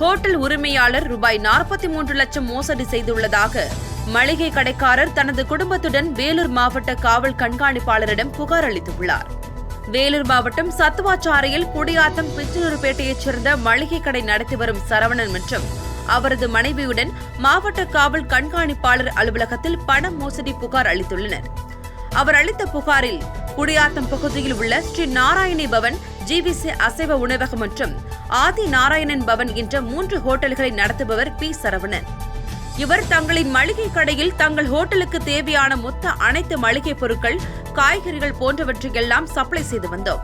Hotel உரிமையாளர் ரூபாய் 43 லட்சம் மோசடி செய்துள்ளதாக மளிகை கடைக்காரர் தனது குடும்பத்துடன் வேலூர் மாவட்ட காவல் கண்காணிப்பாளரிடம் புகார் அளித்துள்ளார். வேலூர் மாவட்டம் சத்துவாச்சாரியில் குடியாத்தம் பிச்சனூர்பேட்டையைச் சேர்ந்த மளிகை கடை நடத்தி வரும் சரவணன் மற்றும் அவரது மனைவியுடன் மாவட்ட காவல் கண்காணிப்பாளர் அலுவலகத்தில் பண மோசடி புகார் அளித்துள்ளனர். அவர் அளித்த புகாரில் குடியாத்தம் பகுதியில் உள்ள ஸ்ரீ நாராயணி பவன், GVC அசைவ உணவகம் மற்றும் ஆதி நாராயணன் பவன் என்ற 3 ஹோட்டல்களை நடத்துபவர் பி. சரவணன். இவர் தங்களின் மளிகை கடையில் தங்கள் ஹோட்டலுக்கு தேவையான மொத்த அனைத்து மளிகை பொருட்கள், காய்கறிகள் போன்றவற்றையெல்லாம் சப்ளை செய்து வந்தோம்.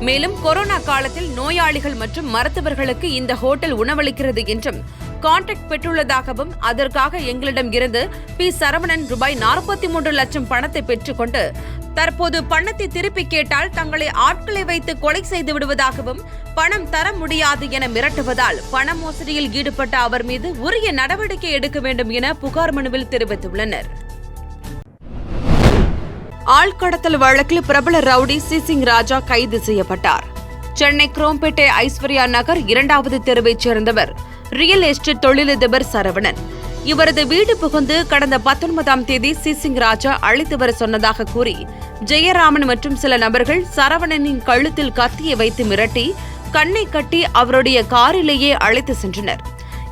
மேலும் கொரோனா காலத்தில் நோயாளிகள் மற்றும் மருத்துவர்களுக்கு இந்த ஹோட்டல் உணவளிக்கிறது என்றும் கான்ட்ராக்ட் பெற்றுள்ளதாகவும் அதற்காக எங்களிடம் இருந்து பி. சரவணன் ரூபாய் 43 லட்சம் பணத்தை பெற்றுக்கொண்டு தற்போது பணத்தை திருப்பி கேட்டால் தங்களை ஆட்களை வைத்து கொலை செய்து விடுவதாகவும் பணம் தர முடியாது என மிரட்டுவதால் பண மோசடியில் ஈடுபட்ட அவர் மீது உரிய நடவடிக்கை எடுக்க வேண்டும் என புகார் மனுவில் தெரிவித்துள்ளனர். ஆள்கடத்தல் வழக்கில் பிரபல ரவுடி சிசிங் ராஜா கைது செய்யப்பட்டார். சென்னை குரோம்பேட்டை ஐஸ்வர்யா நகர் 2வது தெருவைச் சேர்ந்தவர் ரியல் எஸ்டேட் தொழிலதிபர் சரவணன். இவரது வீடு புகுந்து கடந்த 19ஆம் தேதி சிசிங் ராஜா அழைத்து வர சொன்னதாக கூறி ஜெயராமன் மற்றும் சில நபர்கள் சரவணனின் கழுத்தில் கத்தியை வைத்து மிரட்டி கண்ணை கட்டி அவருடைய காரிலேயே அழைத்து சென்றனர்.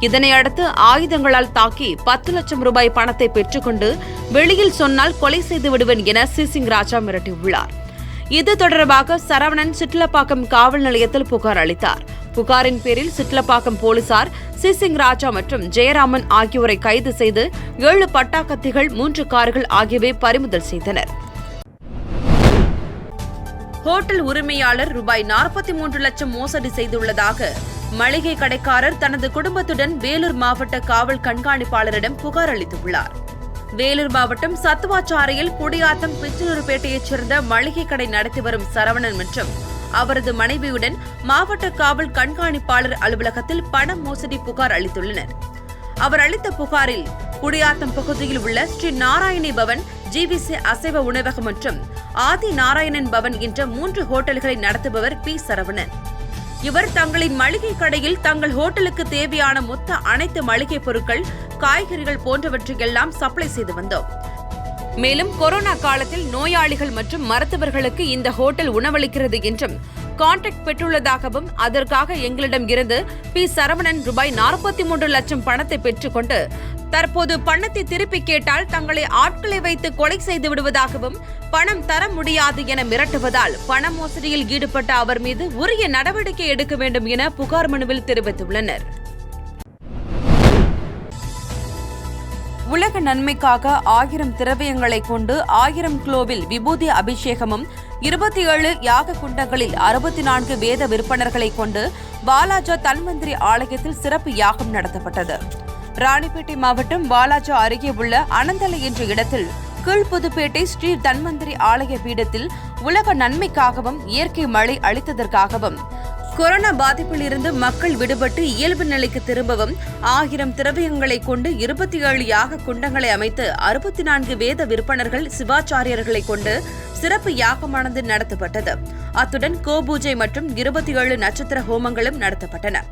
இதனையடுத்து ஆயுதங்களால் தாக்கி 10 லட்சம் ரூபாய் பணத்தை பெற்றுக்கொண்டு வெளியில் சொன்னால் கொலை செய்து விடுவேன் என சிசிங் ராஜா மிரட்டியுள்ளார். இது தொடர்பாக சரவணன் சிட்லப்பாக்கம் காவல் நிலையத்தில் புகார் அளித்தார். புகாரின் பேரில் சிட்லப்பாக்கம் போலீசார் சிசிங் ராஜா மற்றும் ஜெயராமன் ஆகியோரை கைது செய்து 7 பட்டாக்கத்திகள், 3 கார்கள் ஆகியவை பறிமுதல் செய்தனர். ஹோட்டல் உரிமையாளர் ரூபாய் 43 லட்சம் மோசடி செய்துள்ளதாக மளிகை கடைக்காரர் தனது குடும்பத்துடன் வேலூர் மாவட்ட காவல் கண்காணிப்பாளரிடம் புகார் அளித்துள்ளார். வேலூர் மாவட்டம் சத்துவாச்சாரியில் குடியாத்தம் பிச்சனூர்பேட்டையைச் சேர்ந்த மளிகை கடை நடத்தி வரும் சரவணன் மற்றும் அவரது மனைவியுடன் மாவட்ட காவல் கண்காணிப்பாளர் அலுவலகத்தில் பண மோசடி புகார் அளித்துள்ளனர். அவர் அளித்த புகாரில் குடியாத்தம் பகுதியில் உள்ள ஸ்ரீ நாராயணி பவன், GVC அசைவ உணவகம் மற்றும் ஆதி நாராயணன் பவன் என்ற 3 ஹோட்டல்களை நடத்துபவர் பி. சரவணன். இவர் தங்களின் மளிகை கடையில் தங்கள் ஹோட்டலுக்கு தேவையான மொத்த அனைத்து மளிகை பொருட்கள், காய்கறிகள் போன்றவற்றையெல்லாம் சப்ளை செய்து வந்தோம். மேலும் கொரோனா காலத்தில் நோயாளிகள் மற்றும் மருத்துவர்களுக்கு இந்த ஹோட்டல் உணவளிக்கிறது என்றும் கான்ட்ராக்ட் பெற்றுள்ளதாகவும் அதற்காக எங்களிடம் இருந்து பி. சரவணன் ரூபாய் 43 லட்சம் பணத்தை பெற்றுக்கொண்டு தற்போது பணத்தை திருப்பி கேட்டால் தங்களை ஆட்களை வைத்து கொலை செய்து விடுவதாகவும் பணம் தர முடியாது என மிரட்டுவதால் பண மோசடியில் ஈடுபட்ட அவர் மீது உரிய நடவடிக்கை எடுக்க வேண்டும் என புகார் மனுவில் தெரிவித்துள்ளனர். உலக நன்மைக்காக 1000 திரவியங்களை கொண்டு 1000 கிலோவில் விபூதி அபிஷேகமும், 27 யாக குண்டங்களில் 64 வேத விற்பனர்களை கொண்டு வாலாஜா தன்வந்திரி ஆலயத்தில் சிறப்பு யாகம் நடத்தப்பட்டது. ராணிப்பேட்டை மாவட்டம் வாலாஜா அருகே உள்ள அனந்தலை என்ற இடத்தில் கீழ்புதுப்பேட்டை ஸ்ரீ தன்வந்திரி ஆலய பீடத்தில் உலக நன்மைக்காகவும் இயற்கை மழை அளித்ததற்காகவும் கொரோனா பாதிப்பில் இருந்து மக்கள் விடுபட்டு இயல்பு நிலைக்கு திரும்பவும் 1000 திரவியங்களை கொண்டு 27 யாக குண்டங்களை அமைத்து 64 வேத விற்பனர்கள், சிவாச்சாரியர்களை கொண்டு சிறப்பு யாகமானது நடத்தப்பட்டது. அத்துடன் கோபூஜை மற்றும் 27 நட்சத்திர ஹோமங்களும் நடத்தப்பட்டன.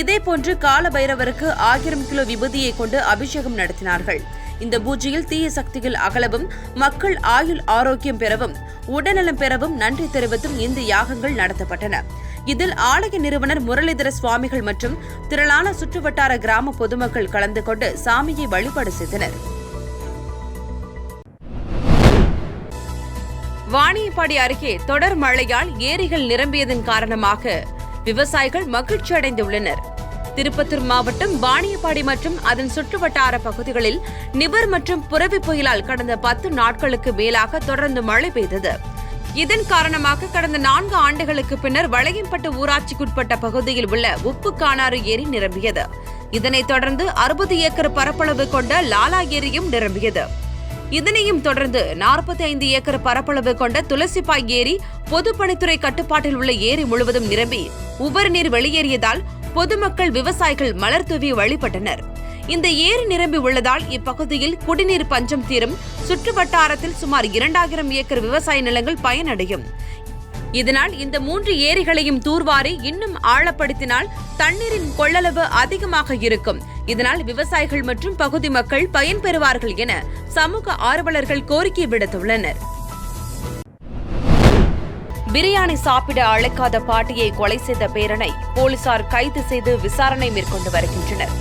இதேபோன்று கால பைரவருக்கு 1000 கிலோ விபூதியை கொண்டு அபிஷேகம் நடத்தினார்கள். இந்த பூஜையில் தீய சக்திகள் அகலவும், மக்கள் ஆயுள் ஆரோக்கியம் பெறவும், உடல்நலம் பெறவும் நன்றி தெரிவித்தும் இந்த யாகங்கள் நடத்தப்பட்டன. இதில் ஆலய நிறுவனர் முரளிதர சுவாமிகள் மற்றும் திரளான சுற்றுவட்டார கிராம பொதுமக்கள் கலந்து கொண்டு சாமியை வழிபாடு செய்தனர். வாணியம்பாடி அருகே தொடர் மழையால் ஏரிகள் நிரம்பியதன் காரணமாக விவசாயிகள் மகிழ்ச்சி அடைந்துள்ளனர். திருப்பத்தூர் மாவட்டம் வாணியம்பாடி மற்றும் அதன் சுற்றுவட்டார பகுதிகளில் நிவர் மற்றும் புரவி புயலால் கடந்த 10 நாட்களுக்கு மேலாக தொடர்ந்து மழை பெய்தது. இதன் காரணமாக கடந்த 4 ஆண்டுகளுக்கு பின்னர் வளையம்பட்டு ஊராட்சிக்குட்பட்ட பகுதியில் உள்ள உப்பு காணாறு ஏரி நிரம்பியது. இதனைத் தொடர்ந்து 60 ஏக்கர் பரப்பளவு கொண்ட லாலா ஏரியும் நிரம்பியது. இதனையும் தொடர்ந்து 45 ஏக்கர் பரப்பளவு கொண்ட துளசிப்பாய் ஏரி பொதுப்பணித்துறை கட்டுப்பாட்டில் உள்ள ஏரி முழுவதும் நிரம்பி உபரி நீர் வெளியேறியதால் பொதுமக்கள், விவசாயிகள் மலர் தூவி வழிபட்டனர். இந்த ஏரி நிரம்பி உள்ளதால் இப்பகுதியில் குடிநீர் பஞ்சம் தீரும். சுற்று வட்டாரத்தில் சுமார் 2000 ஏக்கர் விவசாய நிலங்கள் பயனடையும். இதனால் இந்த 3 ஏரிகளையும் தூர்வாரி இன்னும் ஆழப்படுத்தினால் தண்ணீரின் கொள்ளளவு அதிகமாக இருக்கும். இதனால் விவசாயிகள் மற்றும் பகுதி மக்கள் பயன்பெறுவார்கள் என சமூக ஆர்வலர்கள் கோரிக்கை விடுத்துள்ளனர். பிரியாணி சாப்பிட அழைக்காத பாட்டியை கொலை செய்த பேரனை போலீசார் கைது செய்து விசாரணை மேற்கொண்டு வருகின்றனர்.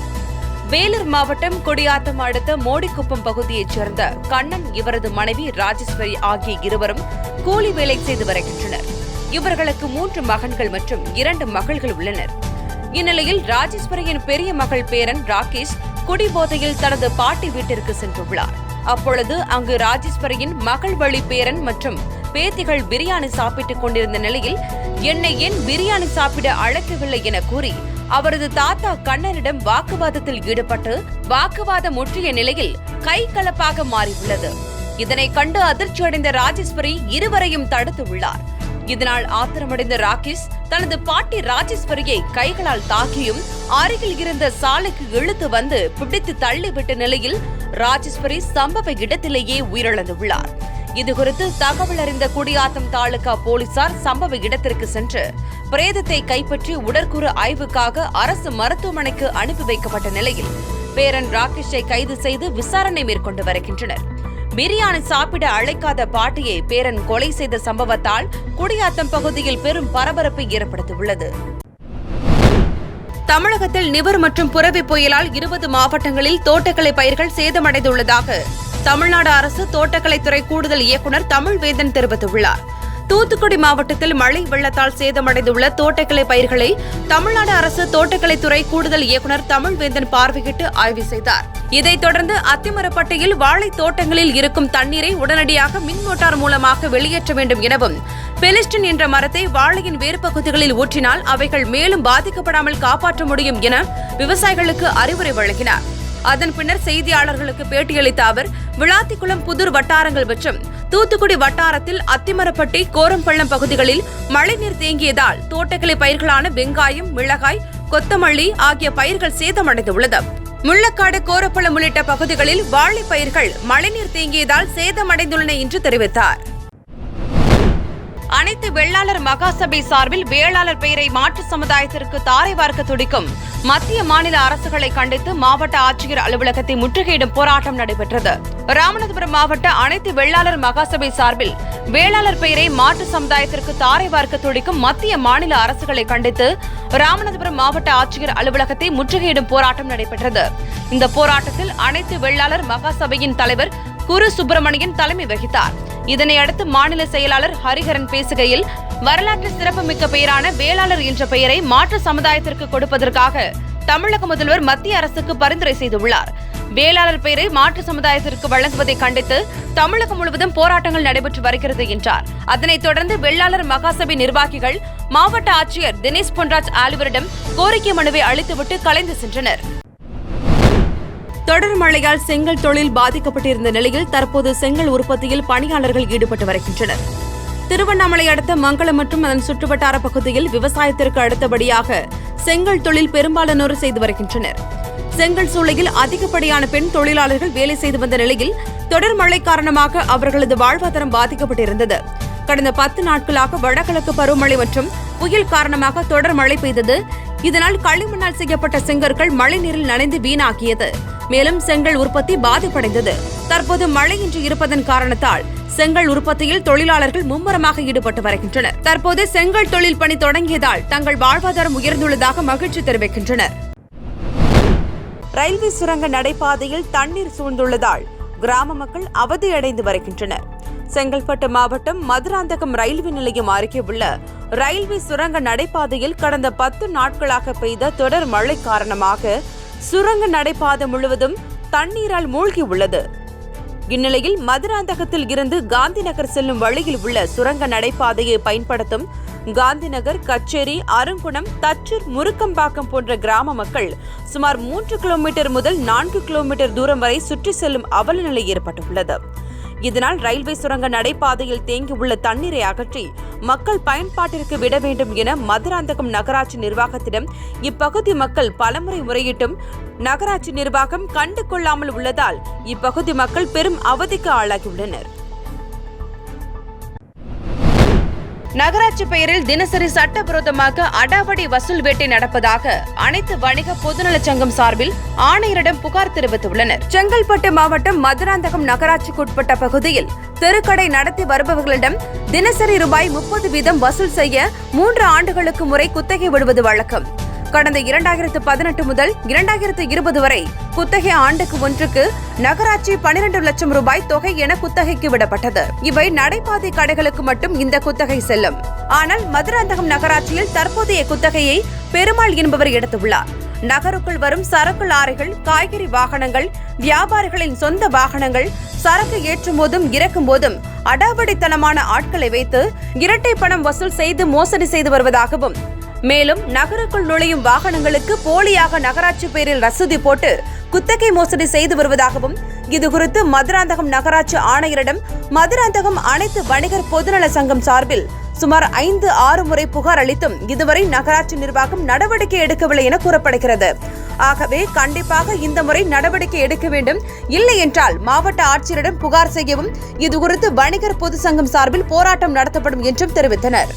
வேலூர் மாவட்டம் குடியாத்தம் அடுத்த மோடிக்குப்பம் பகுதியைச் சேர்ந்த கண்ணன், இவரது மனைவி ராஜேஸ்வரி ஆகிய இருவரும் கூலி வேலை செய்து வருகின்றனர். இவர்களுக்கு 3 மகன்கள் மற்றும் 2 மகள்கள் உள்ளனர். இந்நிலையில் ராஜேஸ்வரியின் பெரிய மகள் பேரன் ராகேஷ் குடிபோதையில் தனது பாட்டி வீட்டிற்கு சென்றுள்ளார். அப்பொழுது அங்கு ராஜேஸ்வரியின் மகள் வழி பேரன் மற்றும் பேத்திகள் பிரியாணி சாப்பிட்டுக் கொண்டிருந்த நிலையில் என்னை ஏன் பிரியாணி சாப்பிட அழைக்கவில்லை என கூறி அவரது தாத்தா கண்ணனிடம் வாக்குவாதத்தில் ஈடுபட்டு வாக்குவாதம் முற்றிய நிலையில் கை கலப்பாக மாறியுள்ளது. இதனை கண்டு அதிர்ச்சியடைந்த ராஜேஸ்வரி இருவரையும் தடுத்துள்ளார். இதனால் ஆத்திரமடைந்த ராகேஷ் தனது பாட்டி ராஜேஸ்வரியை கைகளால் தாக்கியும் அருகில் இருந்த சாலைக்கு இழுத்து வந்து பிடித்து தள்ளிவிட்ட நிலையில் ராஜேஸ்வரி சம்பவ இடத்திலேயே உயிரிழந்துள்ளார். இதுகுறித்து தகவல் அறிந்த குடியாத்தம் தாலுகா போலீசார் சம்பவ இடத்திற்கு சென்று பிரேதத்தை கைப்பற்றி உடற்கூறு ஆய்வுக்காக அரசு மருத்துவமனைக்கு அனுப்பி வைக்கப்பட்ட நிலையில் பேரன் ராகேஷை கைது செய்து விசாரணை மேற்கொண்டு வருகின்றனர். பிரியாணி சாப்பிட அழைக்காத பாட்டியை பேரன் கொலை செய்த சம்பவத்தால் குடியாத்தம் பகுதியில் பெரும் பரபரப்பை ஏற்படுத்தியுள்ளது. தமிழகத்தில் நிவர் மற்றும் புரவி புயலால் 20 மாவட்டங்களில் தோட்டக்கலை பயிர்கள் சேதமடைந்துள்ளதாக தமிழ்நாடு அரசு தோட்டக்கலைத்துறை கூடுதல் இயக்குநர் தமிழ்வேந்தன் தெரிவித்துள்ளார். தூத்துக்குடி மாவட்டத்தில் மழை வெள்ளத்தால் சேதமடைந்துள்ள தோட்டக்கலை பயிர்களை தமிழ்நாடு அரசு தோட்டக்கலைத்துறை கூடுதல் இயக்குநர் தமிழ்வேந்தன் பார்வையிட்டு ஆய்வு செய்தார். இதைத் தொடர்ந்து அத்திமரப்பட்டியில் வாழை தோட்டங்களில் இருக்கும் தண்ணீரை உடனடியாக மின் மோட்டார் மூலமாக வெளியேற்ற வேண்டும் எனவும், பெலிஸ்டின் என்ற மரத்தை வாழையின் வேறு பகுதிகளில் ஊற்றினால் அவைகள் மேலும் பாதிக்கப்படாமல் காப்பாற்ற முடியும் என விவசாயிகளுக்கு அறிவுரை வழங்கினார். அதன் பின்னர் செய்தியாளர்களுக்கு பேட்டியளித்த அவர், விளாத்திக்குளம், புதூர் வட்டாரங்கள் மற்றும் தூத்துக்குடி வட்டாரத்தில் அத்திமரப்பட்டி, கோரம்பள்ளம் பகுதிகளில் மழைநீர் தேங்கியதால் தோட்டக்கலை பயிர்களான வெங்காயம், மிளகாய், கொத்தமல்லி ஆகிய பயிர்கள் சேதமடைந்துள்ளது. முள்ளக்காடு, கோரப்பள்ளம் உள்ளிட்ட பகுதிகளில் வாழை பயிர்கள் மழைநீர் தேங்கியதால் சேதமடைந்துள்ளன என்று தெரிவித்தார். அனைத்து வெள்ளாளர் மகாசபை சார்பில் வேளாளர் பெயரை மாற்று சமுதாயத்திற்கு தாரை வார்க்க துடிக்கும் மத்திய மாநில அரசுகளை கண்டித்து மாவட்ட ஆட்சியர் அலுவலகத்தை முற்றுகையிடும் போராட்டம் நடைபெற்றது. ராமநாதபுரம் மாவட்ட அனைத்து வெள்ளாளர் மகாசபை சார்பில் வேளாளர் பெயரை மாற்று சமுதாயத்திற்கு தாரை வார்க்க துடிக்கும் மத்திய மாநில அரசுகளை கண்டித்து ராமநாதபுரம் மாவட்ட ஆட்சியர் அலுவலகத்தை முற்றுகையிடும் போராட்டம் நடைபெற்றது. இந்த போராட்டத்தில் அனைத்து வெள்ளாளர் மகாசபையின் தலைவர் குரு சுப்பிரமணியன் தலைமை வகித்தார். இதனையடுத்து மாநில செயலாளர் ஹரிஹரன் பேசுகையில், வரலாற்று சிறப்புமிக்க பெயரான வேளாளர் என்ற பெயரை மாற்று சமுதாயத்திற்கு கொடுப்பதற்காக தமிழக முதல்வர் மத்திய அரசுக்கு பரிந்துரை செய்துள்ளார். வேளாளர் பெயரை மாற்று சமுதாயத்திற்கு வழங்குவதை கண்டித்து தமிழகம் முழுவதும் போராட்டங்கள் நடைபெற்று வருகிறது என்றார். அதனைத் தொடர்ந்து வெள்ளாளர் மகாசபை நிர்வாகிகள் மாவட்ட ஆட்சியர் தினேஷ் பொன்ராஜ் ஆலிவரிடம் கோரிக்கை மனுவை அளித்துவிட்டு கலைந்து சென்றனர். தொடர் மழையால் செங்கல் தொழில் பாதிக்கப்பட்டிருந்த நிலையில் தற்போது செங்கல் உற்பத்தியில் பணியாளர்கள் ஈடுபட்டு வருகின்றனர். திருவண்ணாமலை அடுத்த மங்களம் மற்றும் அதன் சுற்றுவட்டார பகுதியில் விவசாயத்திற்கு அடுத்தபடியாக செங்கல் தொழில் பெரும்பாலானோர் செய்து வருகின்றனர். செங்கல் சூளையில் அதிகப்படியான பெண் தொழிலாளர்கள் வேலை செய்து வந்த நிலையில் தொடர் மழை காரணமாக அவர்களது வாழ்வாதாரம் பாதிக்கப்பட்டிருந்தது. கடந்த 10 நாட்களாக வடகிழக்கு பருவமழை மற்றும் புயல் காரணமாக தொடர் மழை பெய்தது. இதனால் களிமண்ணால் செய்யப்பட்ட செங்கற்கள் மழைநீரில் நனைந்து வீணாக்கியது. மேலும் செங்கல் உற்பத்தி பாதிப்படைந்தது. தற்போது மழையின்றி இருப்பதன் காரணத்தால் செங்கல் உற்பத்தியில் தொழிலாளர்கள் மும்முரமாக ஈடுபட்டு வருகின்றனர். தற்போது செங்கல் தொழில் பணி தொடங்கியதால் தங்கள் வாழ்வாதாரம் உயர்ந்துள்ளதாக மகிழ்ச்சி தெரிவிக்கின்றனர். ரயில்வே சுரங்க நடைபாதையில் தண்ணீர் சூழ்ந்துள்ளதால் கிராம மக்கள் அவதியடைந்து வருகின்றனர். செங்கல்பட்டு மாவட்டம் மதுராந்தகம் ரயில்வே நிலையம் அருகே உள்ள ரயில்வே சுரங்க நடைபாதையில் கடந்த 10 நாட்களாக பெய்த தொடர் மழை காரணமாக சுரங்க நடைபாதை முழுவதும் தண்ணீரால் மூழ்கியுள்ளது. இந்நிலையில் மதுராந்தகத்தில் இருந்து காந்திநகர் செல்லும் வழியில் உள்ள சுரங்க நடைபாதையை பயன்படுத்தும் காந்திநகர், கச்சேரி, அருங்குணம், தச்சூர், முருக்கம்பாக்கம் போன்ற கிராம மக்கள் சுமார் 3 கிலோமீட்டர் முதல் 4 கிலோமீட்டர் தூரம் வரை சுற்றி செல்லும் அவல நிலை ஏற்பட்டுள்ளது. இதனால் ரயில்வே சுரங்க நடைபாதையில் தேங்கியுள்ள தண்ணீரை அகற்றி மக்கள் பயன்பாட்டிற்கு விட வேண்டும் என மதுராந்தகம் நகராட்சி நிர்வாகத்திடம் இப்பகுதி மக்கள் பலமுறை முறையிட்டும் நகராட்சி நிர்வாகம் கண்டு கொள்ளாமல் உள்ளதால் இப்பகுதி மக்கள் பெரும் அவதிக்கு ஆளாகியுள்ளனர். நகராட்சி பெயரில் தினசரி சட்டவிரோதமாக அடாவடி வசூல் வேட்டை நடப்பதாக அனைத்து வணிக பொதுநலச் சங்கம் சார்பில் ஆணையரிடம் புகார் தெரிவித்துள்ளனர். செங்கல்பட்டு மாவட்டம் மதுராந்தகம் நகராட்சிக்குட்பட்ட பகுதியில் தெருக்கடை நடத்தி வருபவர்களிடம் தினசரி ரூபாய் 30 வீதம் வசூல் செய்ய 3 ஆண்டுகளுக்கு முறை குத்தகை விடுவது வழக்கம். கடந்த 2018 முதல் 2020 வரை குத்தகை ஆண்டுக்கு ஒன்றுக்கு நகராட்சி 12 லட்சம் ரூபாய் தொகை என குத்தகைக்கு விடப்பட்டது. இவை நடைபாதை கடைகளுக்கு மட்டும் இந்த குத்தகை செல்லும். ஆனால் மதுராந்தகம் நகராட்சியில் தற்போதைய குத்தகையை பெருமாள் என்பவர் எடுத்துள்ளார். நகருக்குள் வரும் சரக்கு லாரிகள், காய்கறி வாகனங்கள், வியாபாரிகளின் சொந்த வாகனங்கள் சரக்கு ஏற்றும் போதும் இறக்கும் போதும் அடாவடித்தனமான ஆட்களை வைத்து இரட்டை பணம் வசூல் செய்து மோசடி செய்து வருவதாகவும், மேலும் நகருக்குள் நுழையும் வாகனங்களுக்கு போலியாக நகராட்சி பெயரில் ரசீது போட்டு குத்தகை மோசடி செய்து வருவதாகவும், இதுகுறித்து மதுராந்தகம் நகராட்சி ஆணையரிடம் மதுராந்தகம் அனைத்து வணிகர் பொதுநல சங்கம் சார்பில் சுமார் 5-6 முறை புகார் அளித்தும் இதுவரை நகராட்சி நிர்வாகம் நடவடிக்கை எடுக்கவில்லை என கூறப்படுகிறது. ஆகவே கண்டிப்பாக இந்த முறை நடவடிக்கை எடுக்க வேண்டும். இல்லை என்றால் மாவட்ட ஆட்சியரிடம் புகார் செய்யவும், இதுகுறித்து வணிகர் பொது சங்கம் சார்பில் போராட்டம் நடத்தப்படும் என்றும் தெரிவித்தனர்.